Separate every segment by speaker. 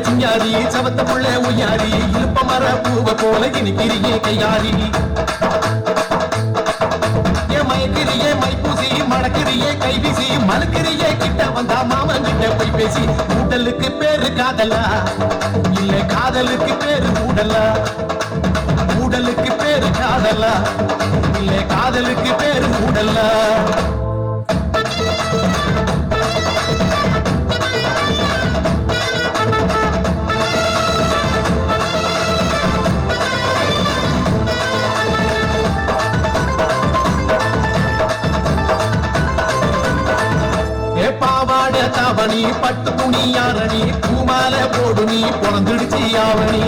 Speaker 1: சிங்காரி சவத்த புள்ள உய்யாரி இழுப்ப மர பூவ போல இனிக்கிறியே கையாரி மயக்கிறியே மைப்பூசி மடக்கிறியே கைவிசி மலுக்கிறியே கிட்ட வந்தா மாமன் கிட்ட போய் பேசி ஊடலுக்கு பேரு காதலா இல்ல காதலுக்கு பேரு ஊடலா ஊடலுக்கு பேரு காதலா இல்ல காதலுக்கு பேரு ஊடலா பாவாட தாவணி பட்டு துணி யாரணி பூமால போடு நீ பொறந்துடுச்சு யாவணி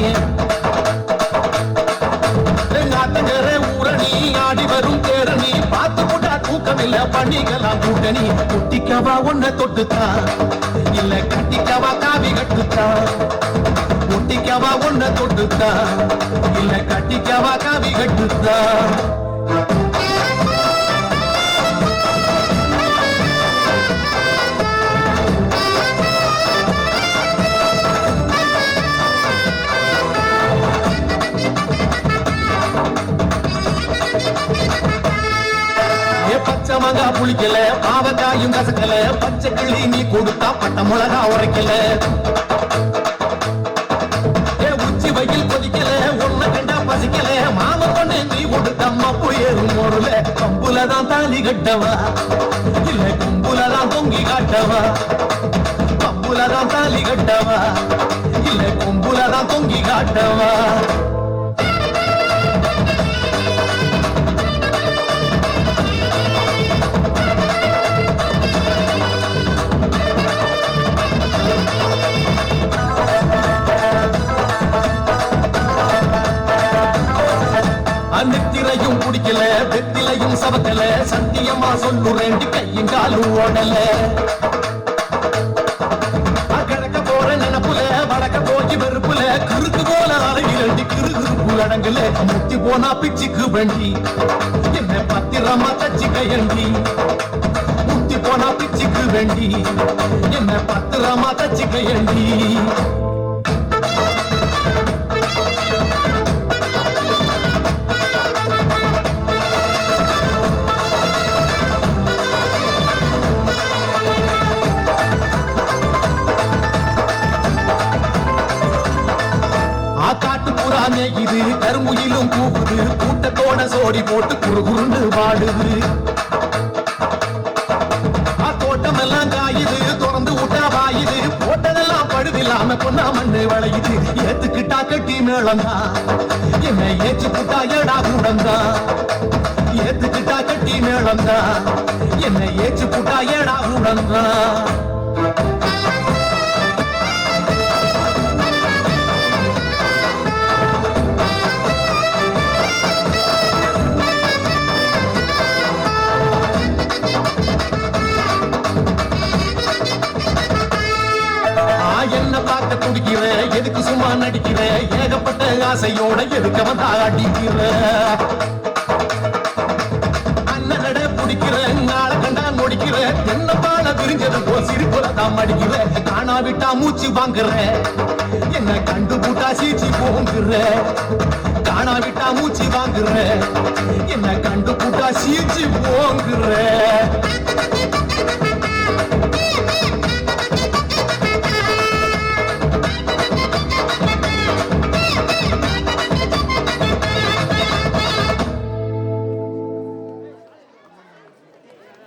Speaker 1: நாட்டங்கர ஊரணி ஆடி வரும் தேரணி பார்த்து போட்டா தூக்கமில்ல பண்ணிக்கலாம் கூட்டணி குட்டிக்கவா ஒன்ன தொட்டுத்தா இல்ல கட்டிக்கவா காவி கட்டுத்தா குட்டிக்கவா ஒன்ன தொட்டுத்தா இல்ல கட்டிக்கவா காவி கட்டுத்தா பச்சை மங்கா புளிக்கல பாவக்காயும் கசக்கல பச்சை கிளி நீ கொடுத்தா பட்ட மிளகா உரைக்கல உச்சி வயில் கொதிக்கல ஒன்ன கண்டா பசிக்கல மாம பொண்ணு நீ கொடுத்த மப்பு ஏறும் ஒருல கம்புலதான் தாலி கட்டவா இல்ல கும்புலதான் தொங்கி காட்டவா கம்புலதான் தாலி கட்டவா இல்ல கும்புலதான் தொங்கி காட்டவா நித்திரையும் குடிக்கல வெத்திலையும் சவக்கல சத்தியமா சொல்லுறேன் கையும் காலும் ஓடல கிழக்க போற நினப்புல வடக்க போய் வெறுப்புல குறுக்கு போல அறையிரண்டி கிருகுறுப்பு அடங்கல முத்தி போனா பிச்சுக்கு வண்டி என்ன பத்திரமா தச்சு கையண்டி முத்தி போனா பிச்சுக்கு வேண்டி என்ன பத்திரமா தச்சு கையண்டி இது கருமுயிலும் கூவுது கூட்டத்தோட சோடி போட்டு குறுகுருண்டு வாடுது தோட்டம் எல்லாம் காயுது திறந்து விட்டா வாயுது போட்டதெல்லாம் பழுதில்லாம பொன்னா மண்ணு வளையுது ஏத்துக்கிட்டா கட்டி மேளந்தா என்ன ஏச்சு புட்டா ஏடா கூடந்தா ஏத்துக்கிட்டா கட்டி மேளந்தா என்ன ஏச்சு புட்டா ஏடா கூடந்தா என்ன பார்க்க துடிக்கிற எதுக்கு சும்மா நடிக்கிற ஏகப்பட்ட ஆசையோட எதுக்க வந்தா அடிக்கிற அண்ணனட பிடிக்கிற நாளை கண்டா நொடிக்கிற என்ன பால விரிஞ்சது போல் சிரிப்புலதான் அடிக்கிற காணாவிட்டா மூச்சு வாங்குற என்ன கண்டு பூட்டா சீச்சி போங்குற காணாவிட்டா மூச்சு வாங்குற என்ன கண்டு பூட்டா சீச்சி போங்குற